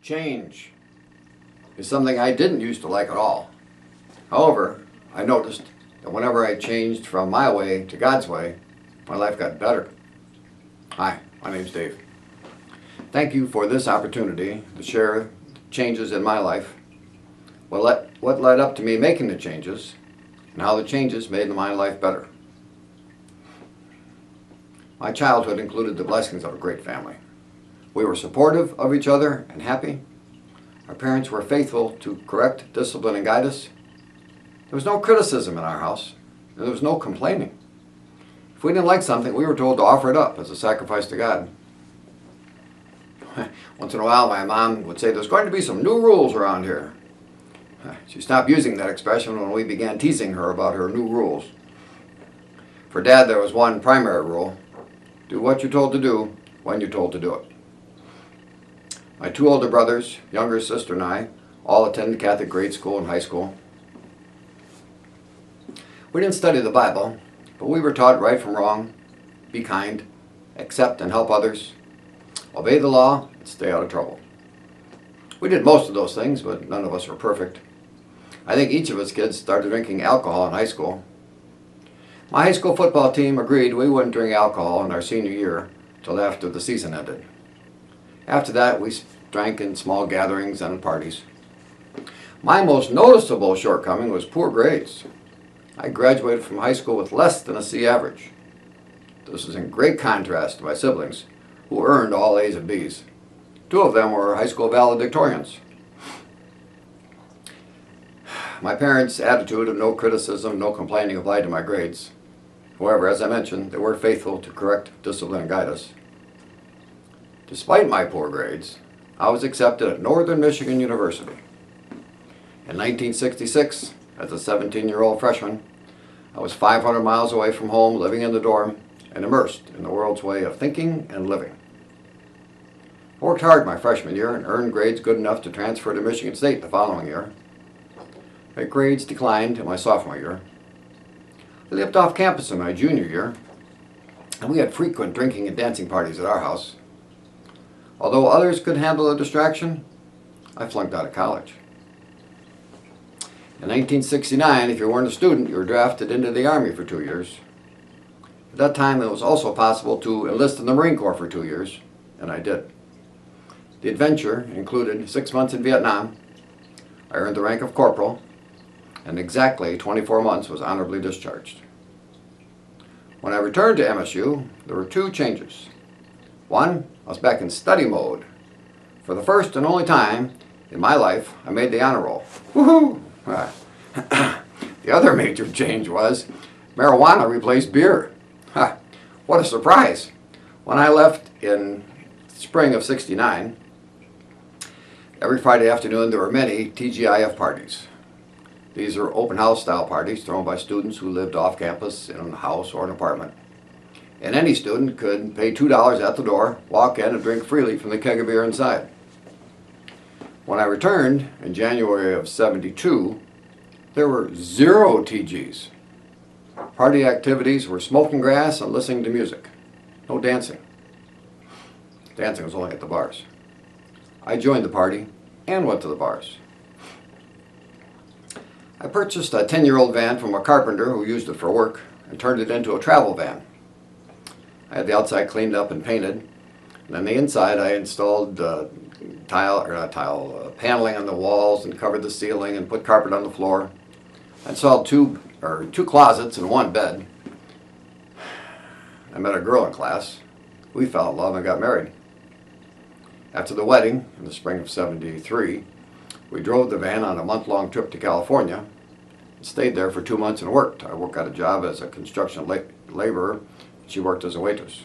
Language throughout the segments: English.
Change is something I didn't used to like at all. However, I noticed that whenever I changed from my way to God's way, my life got better. Hi, my name's Dave. Thank you for this opportunity to share changes in my life, what led up to me making the changes, and how the changes made my life better. My childhood included the blessings of a great family. We were supportive of each other and happy. Our parents were faithful to correct, discipline, and guide us. There was no criticism in our house, and there was no complaining. If we didn't like something, we were told to offer it up as a sacrifice to God. Once in a while, my mom would say, "There's going to be some new rules around here." She stopped using that expression when we began teasing her about her new rules. For Dad, there was one primary rule: do what you're told to do when you're told to do it. My two older brothers, younger sister, and I all attended Catholic grade school and high school. We didn't study the Bible, but we were taught right from wrong, be kind, accept and help others, obey the law, and stay out of trouble. We did most of those things, but none of us were perfect. I think each of us kids started drinking alcohol in high school. My high school football team agreed we wouldn't drink alcohol in our senior year till after the season ended. After that, we drank in small gatherings and parties. My most noticeable shortcoming was poor grades. I graduated from high school with less than a C average. This was in great contrast to my siblings, who earned all A's and B's. Two of them were high school valedictorians. My parents' attitude of no criticism, no complaining applied to my grades. However, as I mentioned, they were faithful to correct, discipline, and guide us. Despite my poor grades, I was accepted at Northern Michigan University. In 1966, as a 17-year-old freshman, I was 500 miles away from home, living in the dorm, and immersed in the world's way of thinking and living. I worked hard my freshman year and earned grades good enough to transfer to Michigan State the following year. My grades declined in my sophomore year. I lived off campus in my junior year, and we had frequent drinking and dancing parties at our house. Although others could handle a distraction, I flunked out of college. In 1969, if you weren't a student, you were drafted into the Army for 2 years. At that time, it was also possible to enlist in the Marine Corps for 2 years, and I did. The adventure included 6 months in Vietnam. I earned the rank of corporal, and exactly 24 months was honorably discharged. When I returned to MSU, there were two changes. One, I was back in study mode. For the first and only time in my life, I made the honor roll. Woohoo! The other major change was marijuana replaced beer. What a surprise! When I left in spring of '69, every Friday afternoon there were many TGIF parties. These are open house style parties thrown by students who lived off campus in a house or an apartment. And any student could pay $2 at the door, walk in, and drink freely from the keg of beer inside. When I returned in January of '72, there were 0 TGs. Party activities were smoking grass and listening to music. No dancing. Dancing was only at the bars. I joined the party and went to the bars. I purchased a 10-year-old van from a carpenter who used it for work and turned it into a travel van. I had the outside cleaned up and painted, and on the inside I installed paneling on the walls and covered the ceiling and put carpet on the floor. I installed two closets and one bed. I met a girl in class. We fell in love and got married. After the wedding, in the spring of '73, we drove the van on a month-long trip to California and stayed there for 2 months and worked. I got a job as a construction laborer. She worked as a waitress.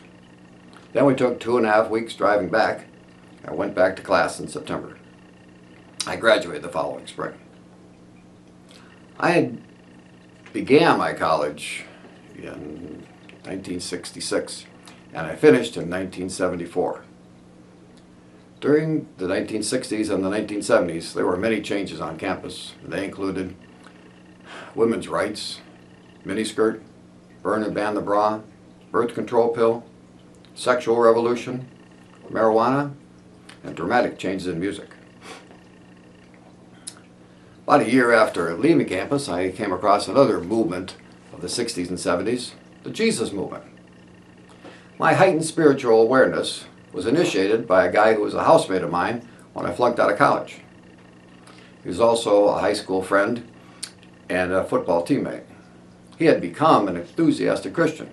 Then we took 2.5 weeks driving back. I went back to class in September. I graduated the following spring. I began my college in 1966, and I finished in 1974. During the 1960s and the 1970s, there were many changes on campus. They included women's rights, miniskirt, burn and ban the bra, birth control pill, sexual revolution, marijuana, and dramatic changes in music. About a year after leaving campus, I came across another movement of the 60s and 70s, the Jesus movement. My heightened spiritual awareness was initiated by a guy who was a housemate of mine when I flunked out of college. He was also a high school friend and a football teammate. He had become an enthusiastic Christian,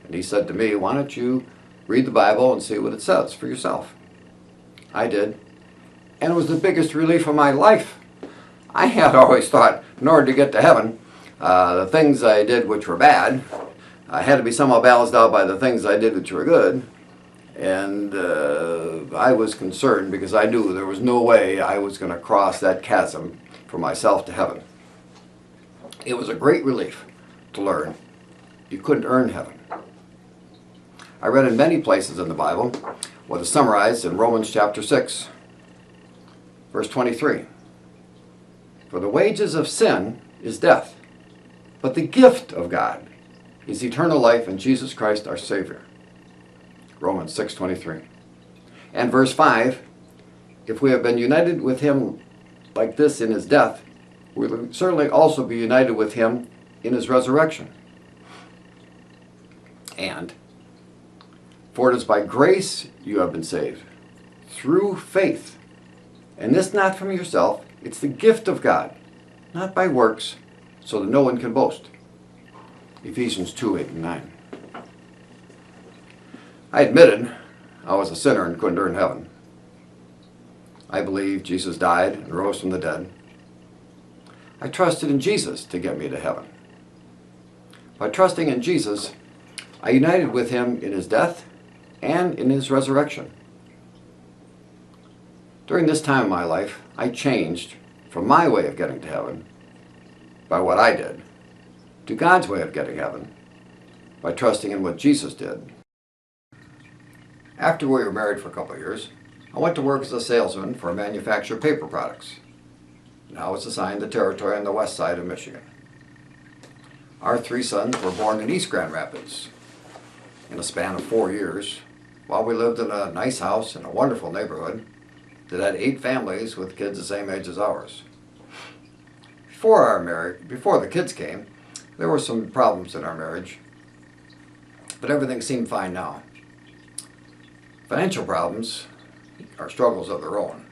and he said to me, "Why don't you read the Bible and see what it says for yourself?" I did, and it was the biggest relief of my life. I had always thought, in order to get to heaven, the things I did which were bad had to be somehow balanced out by the things I did which were good. And I was concerned because I knew there was no way I was going to cross that chasm for myself to heaven. It was a great relief to learn you couldn't earn heaven. I read in many places in the Bible what is summarized in Romans chapter 6, verse 23. For the wages of sin is death, but the gift of God is eternal life in Jesus Christ our Savior. Romans 6:23. And verse 5, if we have been united with him like this in his death, we will certainly also be united with him in his resurrection. And, for it is by grace you have been saved, through faith. And this not from yourself, it's the gift of God, not by works, so that no one can boast. Ephesians 2:8 and 9. I admitted I was a sinner and couldn't earn heaven. I believed Jesus died and rose from the dead. I trusted in Jesus to get me to heaven. By trusting in Jesus, I united with him in his death and in his resurrection. During this time of my life, I changed from my way of getting to heaven, by what I did, to God's way of getting heaven, by trusting in what Jesus did. After we were married for a couple of years, I went to work as a salesman for a manufacturer of paper products. And I was assigned the territory on the west side of Michigan. Our 3 sons were born in East Grand Rapids in a span of 4 years, while we lived in a nice house in a wonderful neighborhood that had 8 families with kids the same age as ours. Before the kids came, there were some problems in our marriage, but everything seemed fine now. Financial problems are struggles of their own,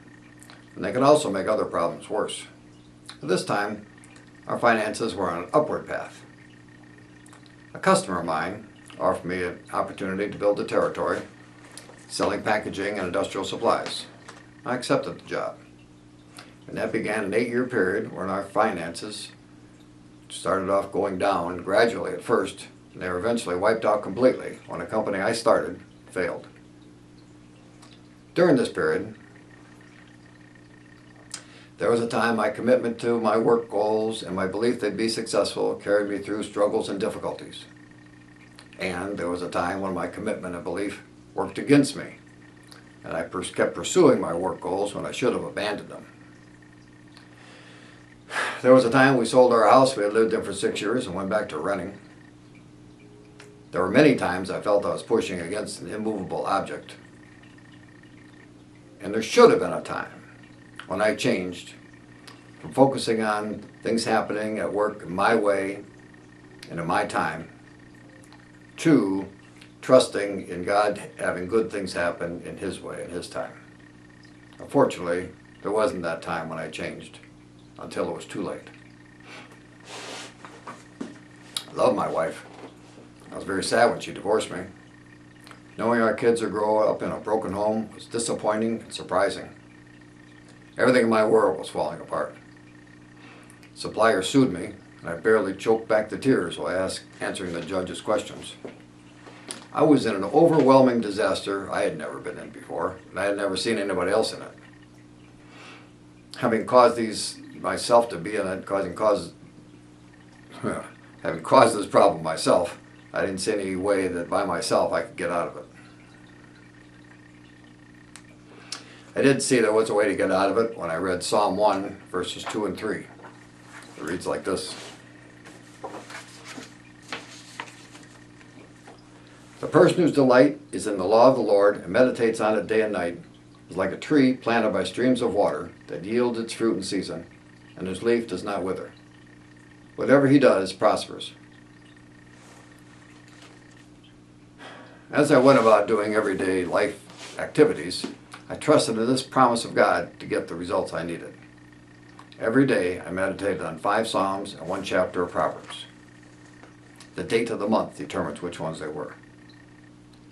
and they can also make other problems worse. At this time, our finances were on an upward path. A customer of mine offered me an opportunity to build a territory selling packaging and industrial supplies. I accepted the job, and that began an 8-year period where our finances started off going down gradually at first, and they were eventually wiped out completely when a company I started failed. During this period, there was a time my commitment to my work goals and my belief they'd be successful carried me through struggles and difficulties. And there was a time when my commitment and belief worked against me, and I kept pursuing my work goals when I should have abandoned them. There was a time we sold our house we had lived in for 6 years and went back to renting. There were many times I felt I was pushing against an immovable object. And there should have been a time when I changed from focusing on things happening at work in my way and in my time to trusting in God having good things happen in his way, in his time. Unfortunately, there wasn't that time when I changed until it was too late. I love my wife. I was very sad when she divorced me. Knowing our kids would grow up in a broken home was disappointing and surprising. Everything in my world was falling apart. Supplier sued me, and I barely choked back the tears while answering the judge's questions. I was in an overwhelming disaster I had never been in before, and I had never seen anybody else in it. Having caused myself to be in it, having caused this problem myself, I didn't see any way that by myself I could get out of it. I did see there was a way to get out of it when I read Psalm 1, verses 2 and 3. It reads like this. The person whose delight is in the law of the Lord and meditates on it day and night is like a tree planted by streams of water that yields its fruit in season, and his leaf does not wither. Whatever he does prospers. As I went about doing everyday life activities, I trusted in this promise of God to get the results I needed. Every day I meditated on 5 Psalms and 1 chapter of Proverbs. The date of the month determines which ones they were.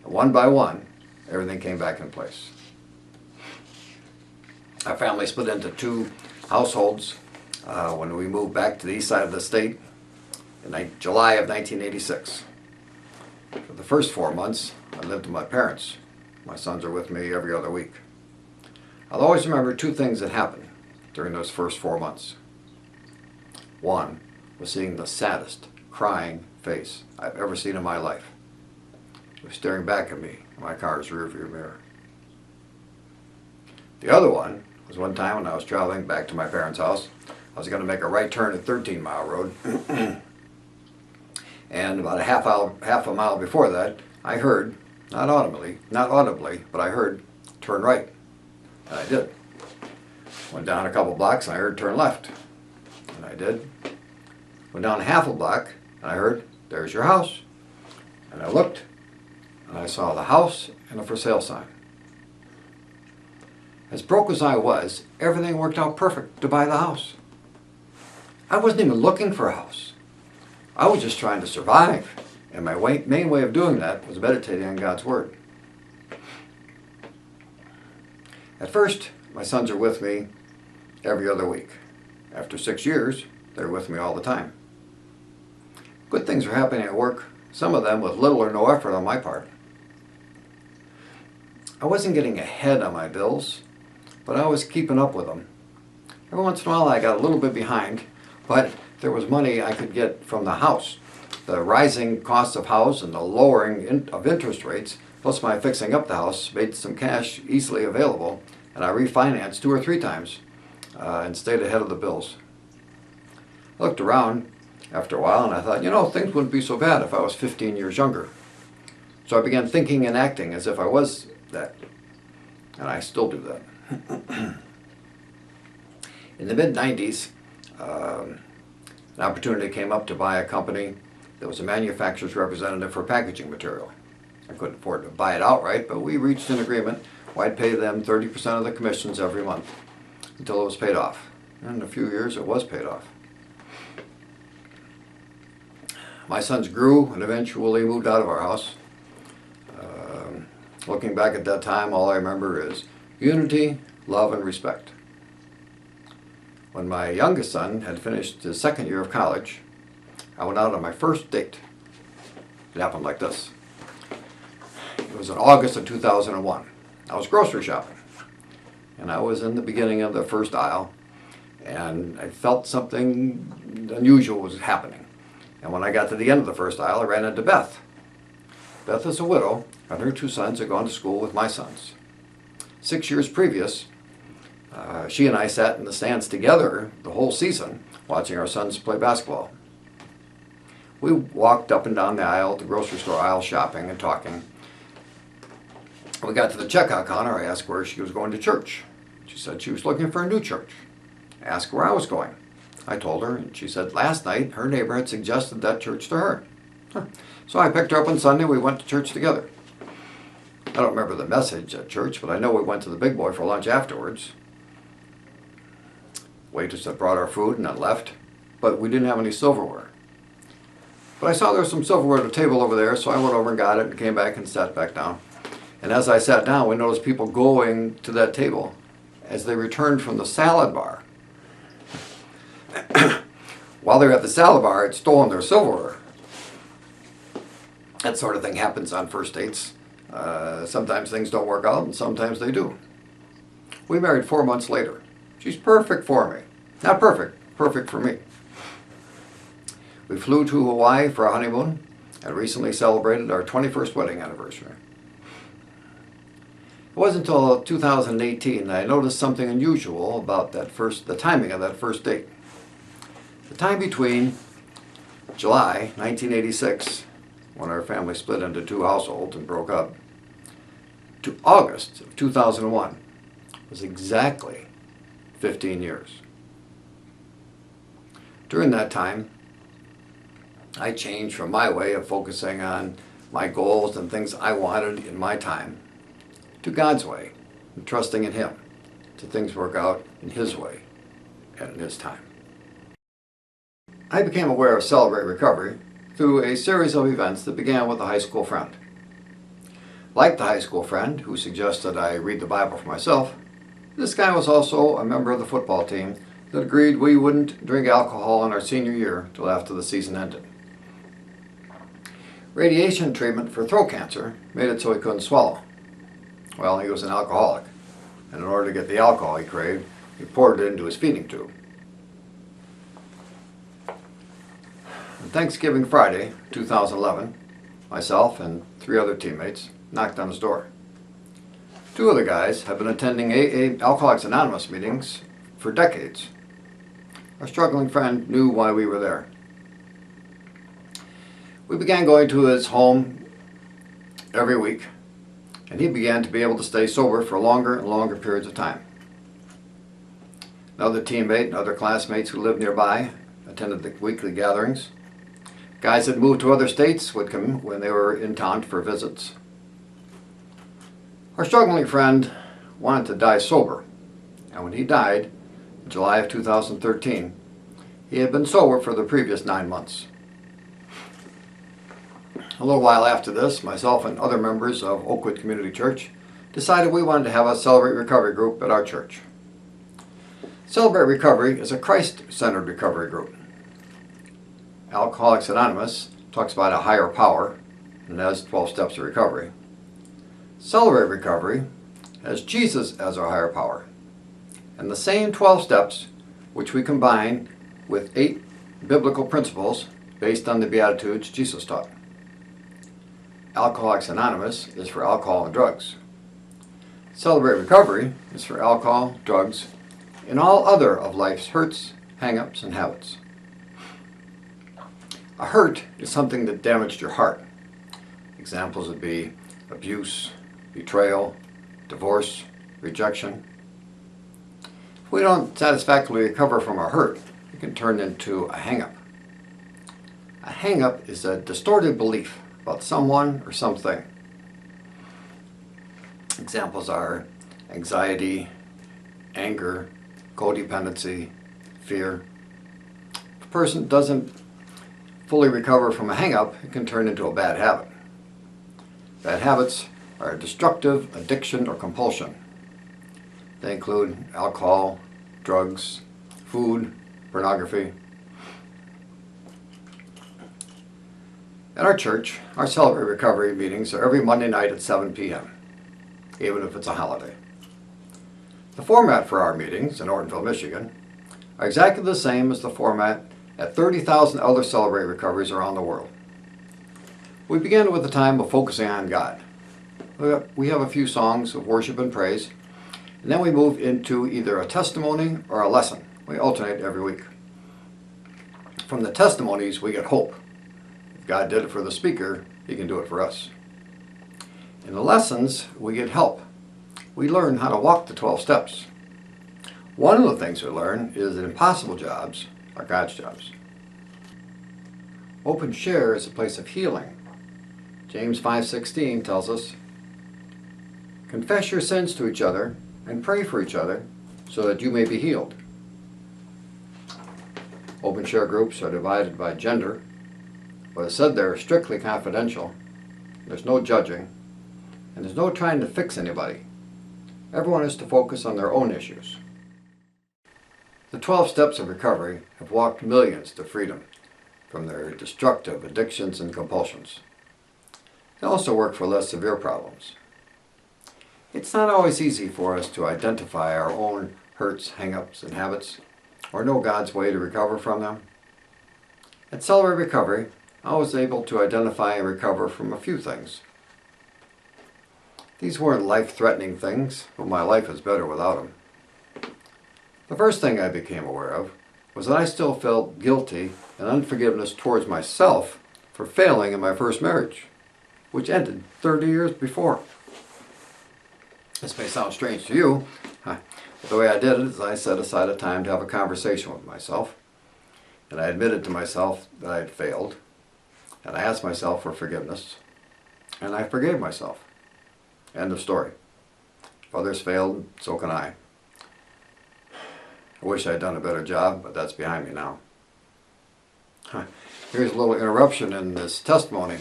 And one by one, everything came back in place. Our family split into 2 households when we moved back to the east side of the state in July of 1986. For the first 4 months, I lived with my parents. My sons are with me every other week. I'll always remember 2 things that happened during those first 4 months. One was seeing the saddest, crying face I've ever seen in my life. It was staring back at me in my car's rearview mirror. The other one was one time when I was traveling back to my parents' house. I was going to make a right turn at 13 Mile Road. And about a half a mile before that, I heard, not audibly, but I heard, turn right. And I did. Went down a couple blocks and I heard, turn left. And I did. Went down half a block and I heard, there's your house. And I looked and I saw the house and a for sale sign. As broke as I was, everything worked out perfect to buy the house. I wasn't even looking for a house. I was just trying to survive, and my main way of doing that was meditating on God's Word. At first, my sons are with me every other week. After 6 years, they're with me all the time. Good things are happening at work, some of them with little or no effort on my part. I wasn't getting ahead on my bills, but I was keeping up with them. Every once in a while I got a little bit behind, but there was money I could get from the house. The rising cost of house and the lowering of interest rates, plus my fixing up the house, made some cash easily available, and I refinanced 2 or 3 times and stayed ahead of the bills. I looked around after a while and I thought, things wouldn't be so bad if I was 15 years younger. So I began thinking and acting as if I was that, and I still do that. In the mid-90s, an opportunity came up to buy a company that was a manufacturer's representative for packaging material. I couldn't afford to buy it outright, but we reached an agreement where I'd pay them 30% of the commissions every month until it was paid off. And in a few years, it was paid off. My sons grew and eventually moved out of our house. Looking back at that time, all I remember is unity, love, and respect. When my youngest son had finished his 2nd year of college, I went out on my first date. It happened like this. It was in August of 2001. I was grocery shopping, and I was in the beginning of the first aisle, and I felt something unusual was happening. And when I got to the end of the first aisle, I ran into Beth. Beth is a widow, and her 2 sons had gone to school with my sons. 6 years previous, she and I sat in the stands together the whole season, watching our sons play basketball. We walked up and down the aisle, the grocery store aisle, shopping and talking. When we got to the checkout counter, I asked where she was going to church. She said she was looking for a new church. I asked where I was going. I told her, and she said last night her neighbor had suggested that church to her. So I picked her up on Sunday. We went to church together. I don't remember the message at church, but I know we went to the Big Boy for lunch afterwards. Waitress had brought our food and then left, but we didn't have any silverware. But I saw there was some silverware at a table over there, so I went over and got it and came back and sat back down. And as I sat down, we noticed people going to that table as they returned from the salad bar. While they were at the salad bar, I'd stolen their silverware. That sort of thing happens on first dates. Sometimes things don't work out, and sometimes they do. We married 4 months later. She's perfect for me. Not perfect, perfect for me. We flew to Hawaii for a honeymoon and recently celebrated our 21st wedding anniversary. It wasn't until 2018 that I noticed something unusual about the timing of that first date. The time between July 1986, when our family split into 2 households and broke up, to August of 2001 was exactly 15 years. During that time, I changed from my way of focusing on my goals and things I wanted in my time to God's way, and trusting in Him to things work out in His way and in His time. I became aware of Celebrate Recovery through a series of events that began with a high school friend. Like the high school friend who suggested I read the Bible for myself, this guy was also a member of the football team that agreed we wouldn't drink alcohol in our senior year till after the season ended. Radiation treatment for throat cancer made it so he couldn't swallow. Well, he was an alcoholic, and in order to get the alcohol he craved, he poured it into his feeding tube. On Thanksgiving Friday, 2011, myself and 3 other teammates knocked on his door. 2 of the guys have been attending AA Alcoholics Anonymous meetings for decades. Our struggling friend knew why we were there. We began going to his home every week, and he began to be able to stay sober for longer and longer periods of time. Another teammate and other classmates who lived nearby attended the weekly gatherings. Guys that moved to other states would come when they were in town for visits. Our struggling friend wanted to die sober, and when he died in July of 2013, he had been sober for the previous 9 months. A little while after this, myself and other members of Oakwood Community Church decided we wanted to have a Celebrate Recovery group at our church. Celebrate Recovery is a Christ-centered recovery group. Alcoholics Anonymous talks about a higher power and has 12 steps of recovery. Celebrate Recovery has Jesus as our higher power, and the same 12 steps which we combine with 8 biblical principles based on the Beatitudes Jesus taught. Alcoholics Anonymous is for alcohol and drugs. Celebrate Recovery is for alcohol, drugs, and all other of life's hurts, hang-ups, and habits. A hurt is something that damaged your heart. Examples would be abuse, betrayal, divorce, rejection. If we don't satisfactorily recover from a hurt, it can turn into a hang-up. A hang-up is a distorted belief about someone or something. Examples are anxiety, anger, codependency, fear. If a person doesn't fully recover from a hang-up, it can turn into a bad habit. Bad habits are a destructive addiction or compulsion. They include alcohol, drugs, food, pornography. At our church, our Celebrate Recovery meetings are every Monday night at 7 p.m., even if it's a holiday. The format for our meetings in Ortonville, Michigan, are exactly the same as the format at 30,000 other Celebrate Recoveries around the world. We begin with a time of focusing on God. We have a few songs of worship and praise, and then we move into either a testimony or a lesson. We alternate every week. From the testimonies, we get hope. If God did it for the speaker, He can do it for us. In the lessons, we get help. We learn how to walk the 12 steps. One of the things we learn is that impossible jobs are God's jobs. Open Share is a place of healing. James 5:16 tells us, "Confess your sins to each other and pray for each other so that you may be healed." Open Share groups are divided by gender, but it's said they're strictly confidential. There's no judging, and there's no trying to fix anybody. Everyone is to focus on their own issues. The 12 steps of recovery have walked millions to freedom from their destructive addictions and compulsions. They also work for less severe problems. It's not always easy for us to identify our own hurts, hang-ups, and habits, or know God's way to recover from them. At Celebrate Recovery, I was able to identify and recover from a few things. These weren't life-threatening things, but my life is better without them. The first thing I became aware of was that I still felt guilty and unforgiveness towards myself for failing in my first marriage, which ended 30 years before. This may sound strange to you, but the way I did it is I set aside a time to have a conversation with myself. and I admitted to myself that I had failed, and I asked myself for forgiveness, and I forgave myself. End of story. If others failed, so can I. I wish I had done a better job, but that's behind me now. Here's a little interruption in this testimony.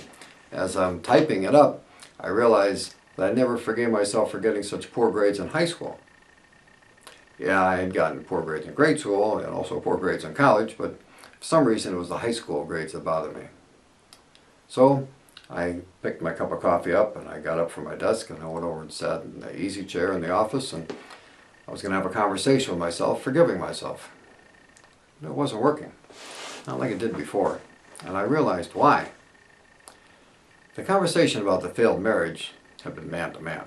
As I'm typing it up, I realized that I never forgave myself for getting such poor grades in high school. Yeah, I had gotten poor grades in grade school and also poor grades in college, but for some reason it was the high school grades that bothered me. So I picked my cup of coffee up and I got up from my desk and I went over and sat in the easy chair in the office, and I was going to have a conversation with myself, forgiving myself. But it wasn't working, not like it did before, and I realized why. The conversation about the failed marriage had been man to man.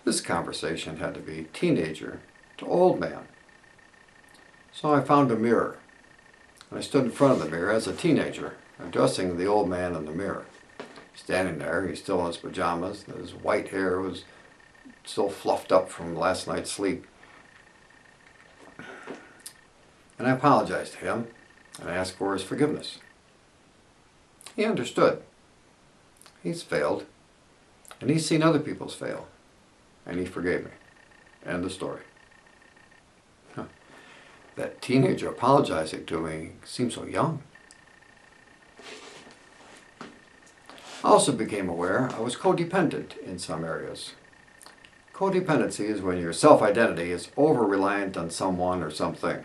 This conversation had to be teenager to old man. So I found a mirror, and I stood in front of the mirror as a teenager, addressing the old man in the mirror. Standing there, he's still in his pajamas, his white hair was still fluffed up from last night's sleep. And I apologized to him, and I asked for his forgiveness. He understood. He's failed, and he's seen other people's fail, and he forgave me. End of story. That teenager apologizing to me seemed so young. I also became aware I was codependent in some areas. Codependency is when your self-identity is over-reliant on someone or something.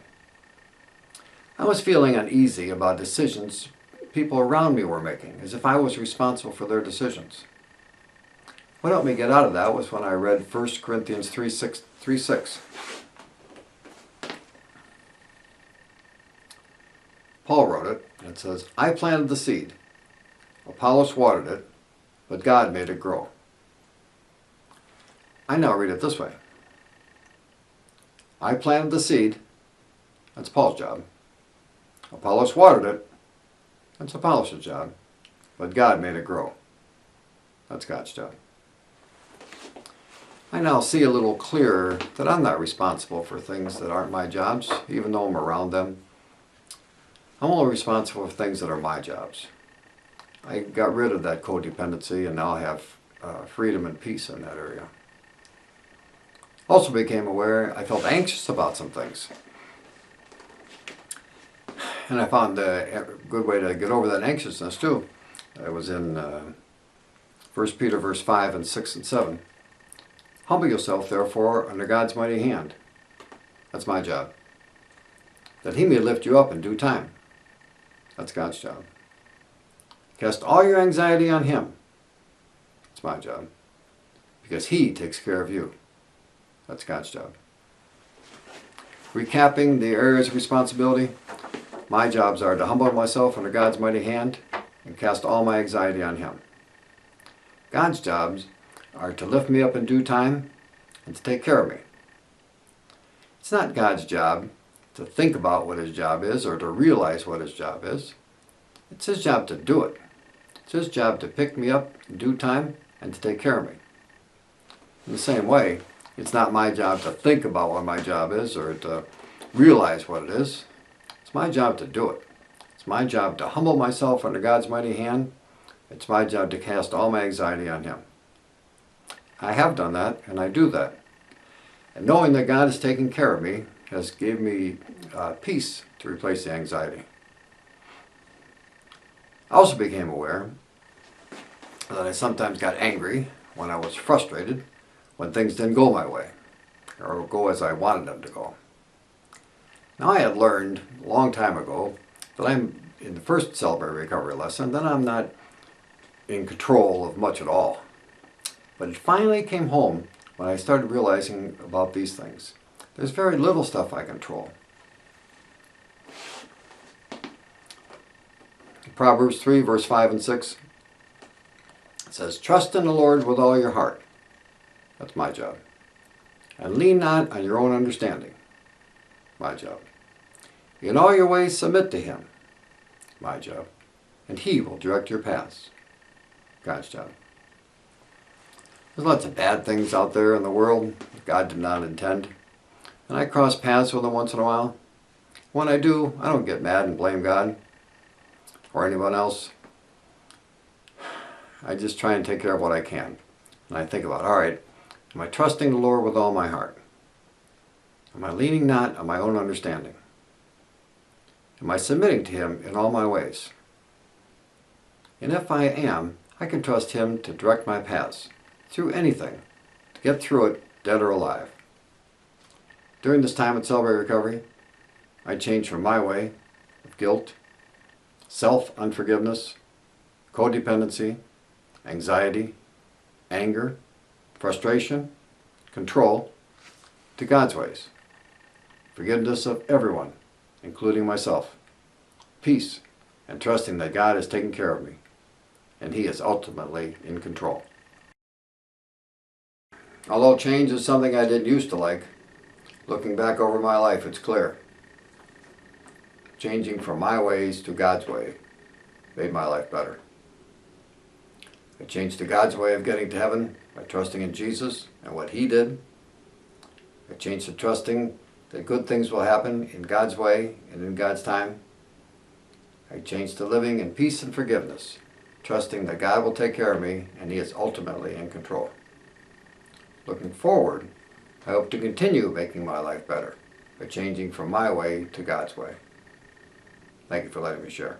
I was feeling uneasy about decisions people around me were making, as if I was responsible for their decisions. What helped me get out of that was when I read 1 Corinthians 3:6. Paul wrote it, and it says, "I planted the seed, Apollos watered it, but God made it grow." I now read it this way. I planted the seed, that's Paul's job. Apollos watered it, that's Apollos' job. But God made it grow, that's God's job. I now see a little clearer that I'm not responsible for things that aren't my jobs, even though I'm around them. I'm only responsible for things that are my jobs. I got rid of that codependency, and now I have freedom and peace in that area. Also became aware I felt anxious about some things. And I found a good way to get over that anxiousness too. It was in 1 Peter verse 5 and 6 and 7. Humble yourself therefore under God's mighty hand. That's my job. That he may lift you up in due time. That's God's job. Cast all your anxiety on him. That's my job. Because he takes care of you. That's God's job. Recapping the areas of responsibility, my jobs are to humble myself under God's mighty hand and cast all my anxiety on him. God's jobs are to lift me up in due time and to take care of me. It's not God's job to think about what his job is or to realize what his job is. It's his job to do it. It's his job to pick me up in due time and to take care of me. In the same way, it's not my job to think about what my job is or to realize what it is. It's my job to do it. It's my job to humble myself under God's mighty hand. It's my job to cast all my anxiety on him. I have done that, and I do that. And knowing that God is taking care of me has given me peace to replace the anxiety. I also became aware that I sometimes got angry when I was frustrated when things didn't go my way or go as I wanted them to go. Now I had learned a long time ago that I'm in the first Celebrate Recovery lesson that I'm not in control of much at all. But it finally came home when I started realizing about these things. There's very little stuff I control. Proverbs 3 verse 5 and 6 it says, "Trust in the Lord with all your heart." That's my job. "And lean not on your own understanding." My job. "In all your ways submit to him." My job. "And he will direct your paths." God's job. There's lots of bad things out there in the world that God did not intend. And I cross paths with them once in a while. When I do, I don't get mad and blame God or anyone else. I just try and take care of what I can. And I think about, all right, am I trusting the Lord with all my heart? Am I leaning not on my own understanding? Am I submitting to Him in all my ways? And if I am, I can trust Him to direct my paths through anything, to get through it, dead or alive. During this time at Celebrate Recovery, I changed from my way of guilt, self-unforgiveness, codependency, anxiety, anger, frustration, control, to God's ways. Forgiveness of everyone, including myself. Peace, and trusting that God is taking care of me, and He is ultimately in control. Although change is something I didn't used to like, looking back over my life, it's clear. Changing from my ways to God's way made my life better. I changed to God's way of getting to heaven by trusting in Jesus and what He did. I changed to trusting that good things will happen in God's way and in God's time. I changed to living in peace and forgiveness, trusting that God will take care of me and He is ultimately in control. Looking forward, I hope to continue making my life better by changing from my way to God's way. Thank you for letting me share.